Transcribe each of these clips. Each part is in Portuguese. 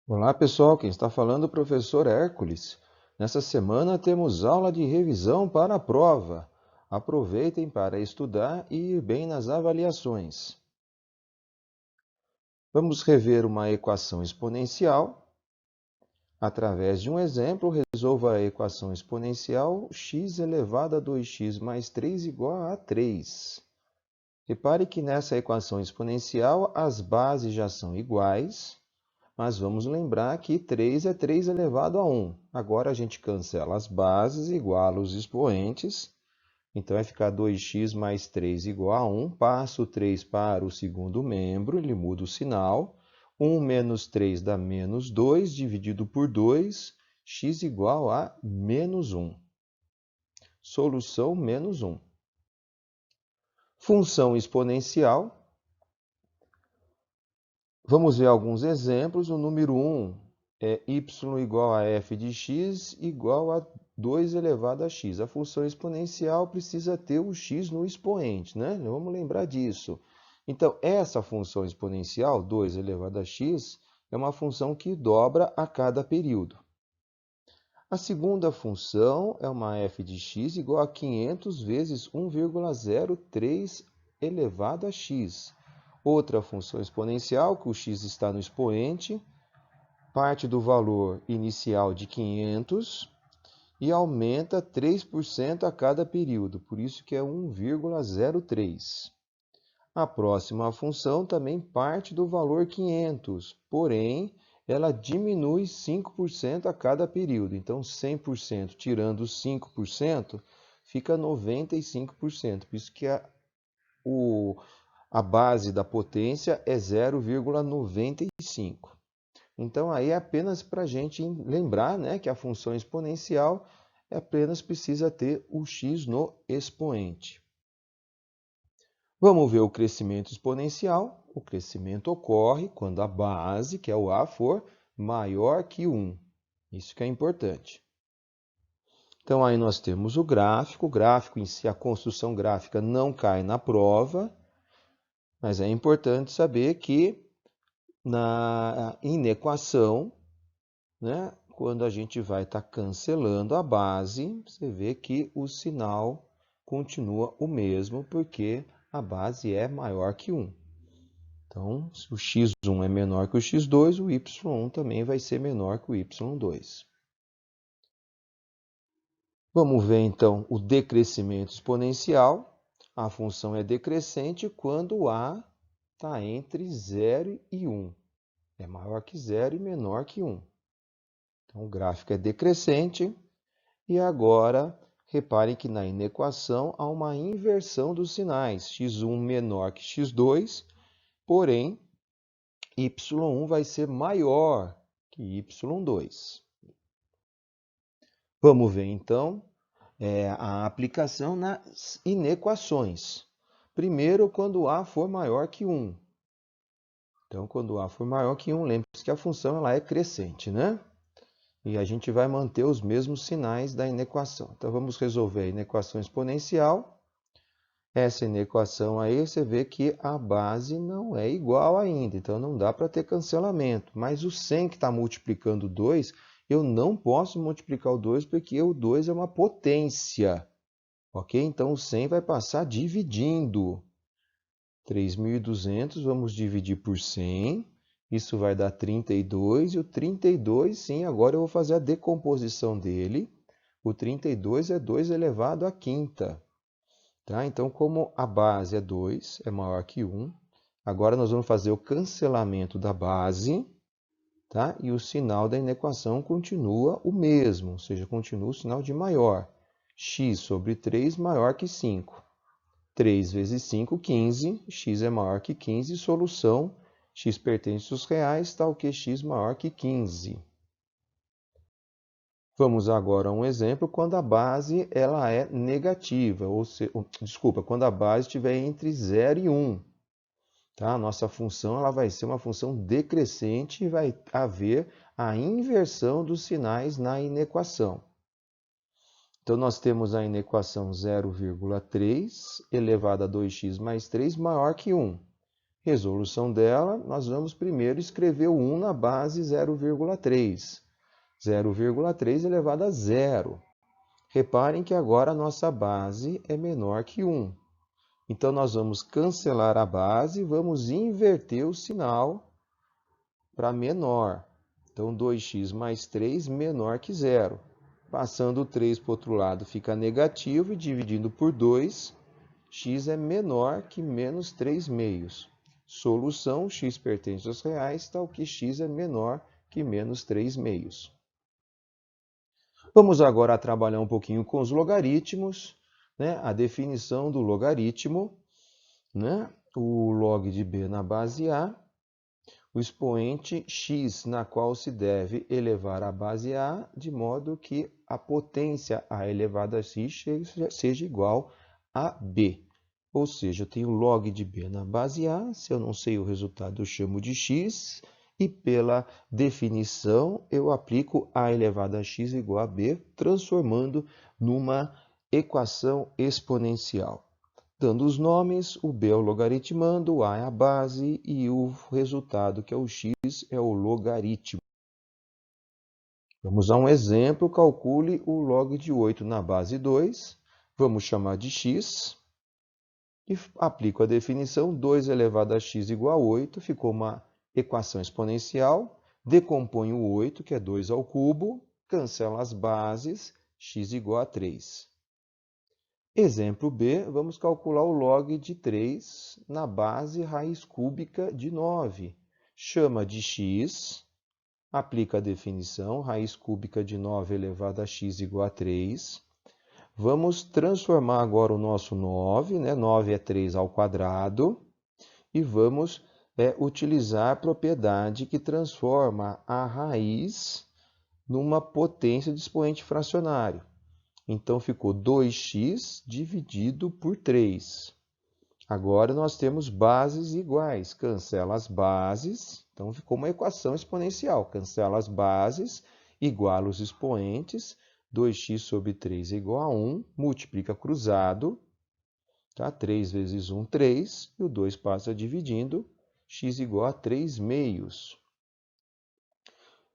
Olá pessoal, quem está falando é o professor Hércules. Nessa semana temos aula de revisão para a prova. Aproveitem para estudar e ir bem nas avaliações. Vamos rever uma equação exponencial. Através de um exemplo, resolva a equação exponencial x elevado a 2x mais 3 igual a 3. Repare que nessa equação exponencial as bases já são iguais. Mas vamos lembrar que 3 é 3 elevado a 1. Agora a gente cancela as bases, iguala os expoentes. Então vai ficar 2x mais 3 igual a 1. Passo o 3 para o segundo membro, ele muda o sinal. 1 menos 3 dá menos 2, dividido por 2, x igual a menos 1. Solução menos 1. Função exponencial. Vamos ver alguns exemplos. O número 1 é y igual a f de x igual a 2 elevado a x. A função exponencial precisa ter o x no expoente, né? Vamos lembrar disso. Então, essa função exponencial, 2 elevado a x, é uma função que dobra a cada período. A segunda função é uma f de x igual a 500 vezes 1,03 elevado a x. Outra função exponencial, que o x está no expoente, parte do valor inicial de 500 e aumenta 3% a cada período, por isso que é 1,03. A próxima função também parte do valor 500, porém, ela diminui 5% a cada período. Então, 100% tirando 5%, fica 95%. Por isso que a base da potência é 0,95. Então, aí é apenas para a gente lembrar, né, que a função exponencial apenas precisa ter o x no expoente. Vamos ver o crescimento exponencial. O crescimento ocorre quando a base, que é o a, for maior que 1. Isso que é importante. Então, aí nós temos o gráfico. O gráfico em si, a construção gráfica não cai na prova, mas é importante saber que na inequação, né, quando a gente vai estar cancelando a base, você vê que o sinal continua o mesmo, porque a base é maior que 1. Então, se o x1 é menor que o x2, o y1 também vai ser menor que o y2. Vamos ver, então, o decrescimento exponencial. A função é decrescente quando a está entre 0 e 1. É maior que 0 e menor que 1. Então, o gráfico é decrescente. E agora, reparem que na inequação há uma inversão dos sinais. x1 menor que x2, porém, y1 vai ser maior que y2. Vamos ver, então, a aplicação nas inequações. Primeiro, quando a for maior que 1. Então, quando a for maior que 1, lembre-se que a função ela é crescente, né? E a gente vai manter os mesmos sinais da inequação. Então, vamos resolver a inequação exponencial. Essa inequação aí, você vê que a base não é igual ainda, então não dá para ter cancelamento. Mas o 100 que está multiplicando 2, eu não posso multiplicar o 2 porque o 2 é uma potência. Ok? Então, o 100 vai passar dividindo. 3.200, vamos dividir por 100. Isso vai dar 32. E o 32, sim, agora eu vou fazer a decomposição dele. O 32 é 2 elevado à quinta. Tá? Então, como a base é 2, é maior que 1, agora nós vamos fazer o cancelamento da base, tá? E o sinal da inequação continua o mesmo, ou seja, continua o sinal de maior. X sobre 3 maior que 5. 3 vezes 5, 15. X é maior que 15. Solução, x pertence aos reais, tal que x maior que 15. Vamos agora a um exemplo quando a base ela é negativa, desculpa, quando a base estiver entre 0 e 1. Tá? A nossa função ela vai ser uma função decrescente e vai haver a inversão dos sinais na inequação. Então, nós temos a inequação 0,3 elevado a 2x mais 3 maior que 1. Resolução dela, nós vamos primeiro escrever o 1 na base 0,3. 0,3 elevado a 0. Reparem que agora a nossa base é menor que 1. Então, nós vamos cancelar a base e vamos inverter o sinal para menor. Então, 2x mais 3 menor que 0. Passando o 3 para o outro lado fica negativo e dividindo por 2, x é menor que menos 3 meios. Solução, x pertence aos reais, tal que x é menor que menos 3 meios. Vamos agora trabalhar um pouquinho com os logaritmos, né? A definição do logaritmo, né? O log de b na base a, o expoente x na qual se deve elevar a base a, de modo que a potência a elevada a x seja igual a b. Ou seja, eu tenho log de b na base a, se eu não sei o resultado eu chamo de x, e pela definição eu aplico a elevado a x igual a b, transformando numa equação exponencial. Dando os nomes, o b é o logaritmando, o a é a base e o resultado, que é o x, é o logaritmo. Vamos a um exemplo, calcule o log de 8 na base 2, vamos chamar de x. E aplico a definição, 2 elevado a x igual a 8, ficou uma equação exponencial, decomponho o 8, que é 2 ao cubo, cancelo as bases, x igual a 3. Exemplo B, vamos calcular o log de 3 na base raiz cúbica de 9. Chama de x, aplica a definição, raiz cúbica de 9 elevado a x igual a 3. Vamos transformar agora o nosso 9, né? 9 é 3 ao quadrado, e vamos utilizar a propriedade que transforma a raiz numa potência de expoente fracionário. Então, ficou 2x dividido por 3. Agora, nós temos bases iguais. Cancela as bases, então ficou uma equação exponencial. Cancela as bases, iguala os expoentes. 2x sobre 3 é igual a 1, multiplica cruzado, tá? 3 vezes 1, 3, e o 2 passa dividindo, x igual a 3 meios.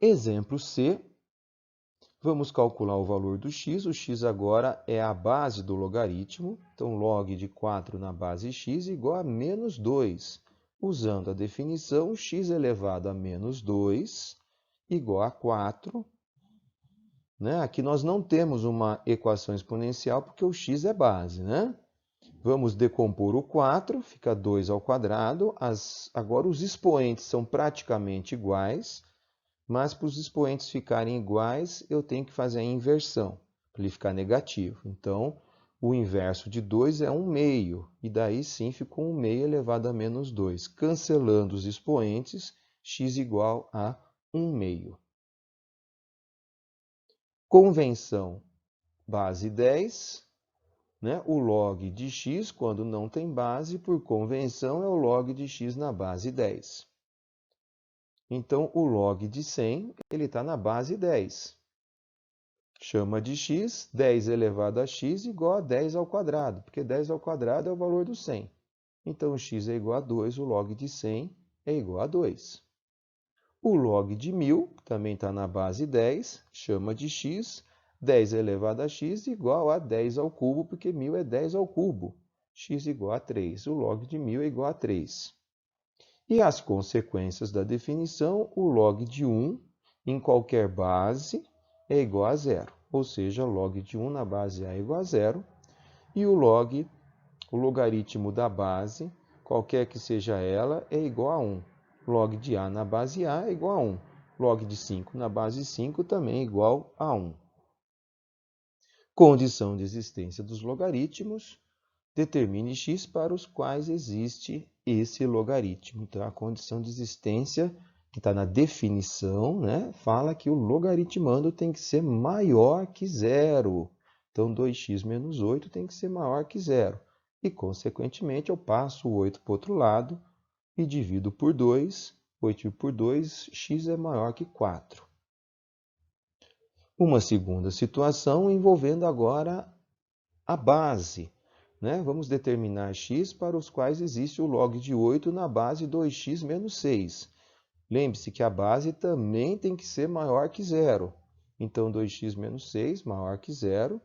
Exemplo C, vamos calcular o valor do x, o x agora é a base do logaritmo, então log de 4 na base x igual a menos 2. Usando a definição, x elevado a menos 2 igual a 4. Né? Aqui nós não temos uma equação exponencial porque o x é base, né? Vamos decompor o 4, fica 2 ao quadrado. Agora os expoentes são praticamente iguais, mas para os expoentes ficarem iguais, eu tenho que fazer a inversão, para ele ficar negativo. Então, o inverso de 2 é 1 meio, e daí sim ficou 1 meio elevado a menos 2. Cancelando os expoentes, x igual a 1 meio. Convenção base 10, né? O log de x, quando não tem base, por convenção, é o log de x na base 10. Então, o log de 100, ele está na base 10. Chama de x, 10 elevado a x igual a 10 ao quadrado, porque 10 ao quadrado é o valor do 100. Então, x é igual a 2, o log de 100 é igual a 2. O log de 1000 também está na base 10, chama de x, 10 elevado a x igual a 10 ao cubo, porque 1000 é 10 ao cubo. X igual a 3. O log de 1000 é igual a 3. E as consequências da definição, o log de 1 em qualquer base é igual a 0. Ou seja, log de 1 na base A é igual a 0. E o logaritmo da base, qualquer que seja ela, é igual a 1. Log de A na base A é igual a 1. Log de 5 na base 5 também é igual a 1. Condição de existência dos logaritmos. Determine x para os quais existe esse logaritmo. Então, a condição de existência, que está na definição, né, fala que o logaritmando tem que ser maior que 0. Então, 2x menos 8 tem que ser maior que 0. E, consequentemente, eu passo o 8 para o outro lado e divido por 2. 8 por 2, x é maior que 4. Uma segunda situação envolvendo agora a base. né? Vamos determinar x para os quais existe o log de 8 na base 2x menos 6. Lembre-se que a base também tem que ser maior que zero. Então, 2x menos 6 maior que zero,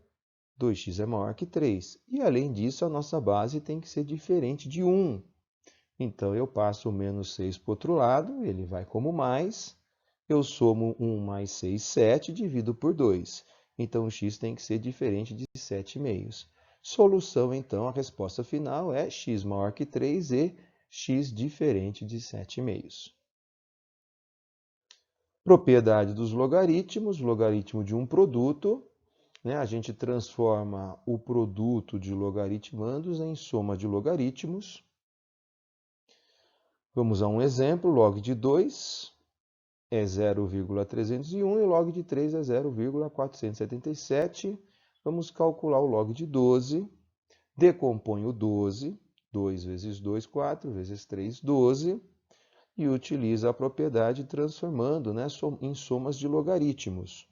2x é maior que 3. E, além disso, a nossa base tem que ser diferente de 1. Então, eu passo o menos 6 para o outro lado, ele vai como mais. Eu somo 1 mais 6, 7, divido por 2. Então, x tem que ser diferente de 7,5. Solução, então, a resposta final é x maior que 3 e x diferente de 7,5. Propriedade dos logaritmos, logaritmo de um produto, né? A gente transforma o produto de logaritmandos em soma de logaritmos. Vamos a um exemplo, log de 2 é 0,301 e log de 3 é 0,477. Vamos calcular o log de 12. Decompõe o 12, 2 vezes 2, 4, vezes 3, 12. E utiliza a propriedade transformando, né, em somas de logaritmos.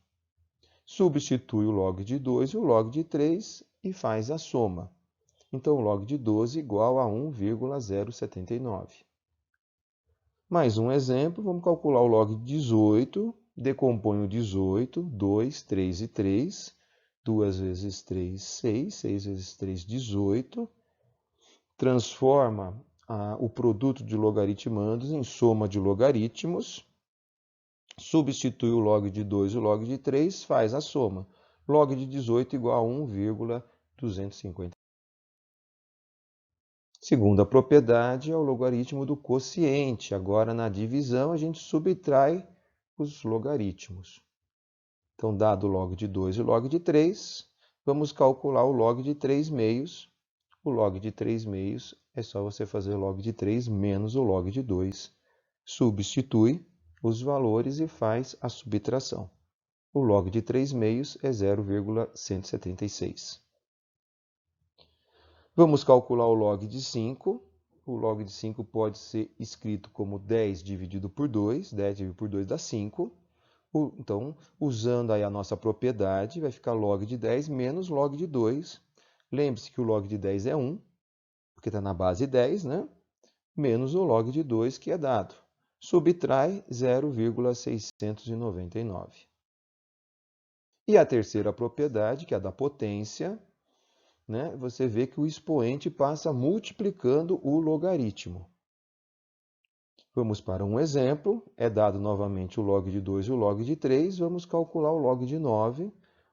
Substitui o log de 2 e o log de 3 e faz a soma. Então, o log de 12 igual a 1,079. Mais um exemplo, vamos calcular o log de 18. Decompõe o 18, 2, 3 e 3. 2 vezes 3, 6. 6 vezes 3, 18. Transforma o produto de logaritmandos em soma de logaritmos. Substitui o log de 2 e o log de 3, faz a soma. Log de 18 igual a 1,250. Segunda propriedade é o logaritmo do quociente. Agora, na divisão, a gente subtrai os logaritmos. Então, dado o log de 2 e o log de 3, vamos calcular o log de 3 meios. O log de 3 meios é só você fazer o log de 3 menos o log de 2. Substitui os valores e faz a subtração. O log de 3 meios é 0,176. Vamos calcular o log de 5. O log de 5 pode ser escrito como 10 dividido por 2. 10 dividido por 2 dá 5. Então, usando aí a nossa propriedade, vai ficar log de 10 menos log de 2. Lembre-se que o log de 10 é 1, porque está na base 10, né? Menos o log de 2 que é dado. Subtrai 0,699. E a terceira propriedade, que é a da potência, né? Você vê que o expoente passa multiplicando o logaritmo. Vamos para um exemplo. É dado novamente o log de 2 e o log de 3. Vamos calcular o log de 9.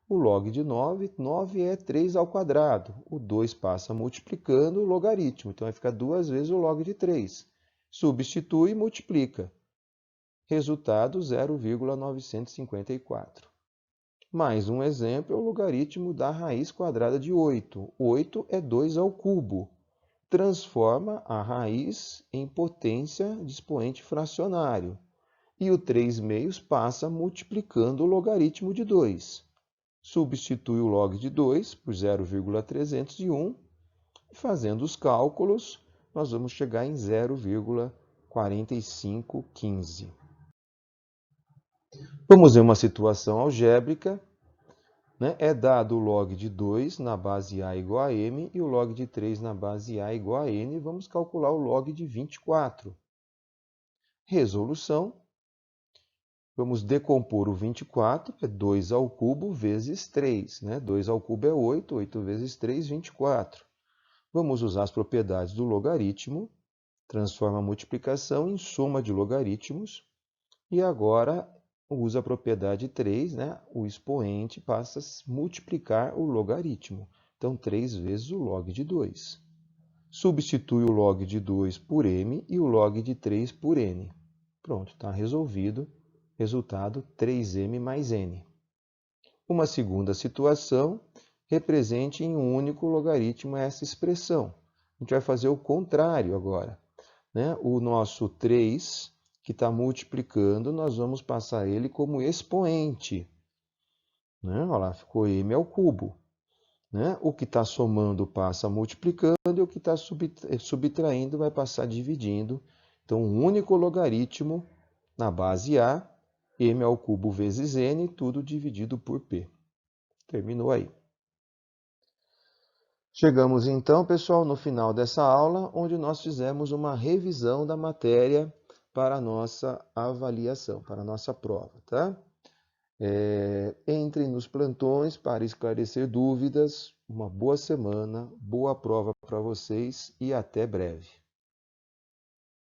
O log de 9, 9 é 3 ao quadrado. O 2 passa multiplicando o logaritmo. Então, vai ficar 2 vezes o log de 3. Substitui e multiplica. Resultado, 0,954. Mais um exemplo é o logaritmo da raiz quadrada de 8. 8 é 2 ao cubo. Transforma a raiz em potência de expoente fracionário. E o 3 meios passa multiplicando o logaritmo de 2. Substitui o log de 2 por 0,301. E fazendo os cálculos, nós vamos chegar em 0,4515. Vamos ver uma situação algébrica. Né? É dado o log de 2 na base A igual a M e o log de 3 na base A igual a N. Vamos calcular o log de 24. Resolução. Vamos decompor o 24, é 2 ao cubo vezes 3. Né? 2 ao cubo é 8, 8 vezes 3, 24. Vamos usar as propriedades do logaritmo. Transforma a multiplicação em soma de logaritmos. E agora usa a propriedade 3, né? O expoente passa a multiplicar o logaritmo. Então, 3 vezes o log de 2. Substitui o log de 2 por m e o log de 3 por n. Pronto, está resolvido. Resultado, 3m mais n. Uma segunda situação, represente em um único logaritmo essa expressão. A gente vai fazer o contrário agora. Né? O nosso 3... que está multiplicando, nós vamos passar ele como expoente. Né? Olha lá, ficou m ao cubo. Né? O que está somando passa multiplicando e o que está subtraindo vai passar dividindo. Então, um único logaritmo na base A, m ao cubo vezes n, tudo dividido por p. Terminou aí. Chegamos então, pessoal, no final dessa aula, onde nós fizemos uma revisão da matéria para a nossa avaliação, para a nossa prova, tá? Entrem nos plantões para esclarecer dúvidas. Uma boa semana, boa prova para vocês e até breve.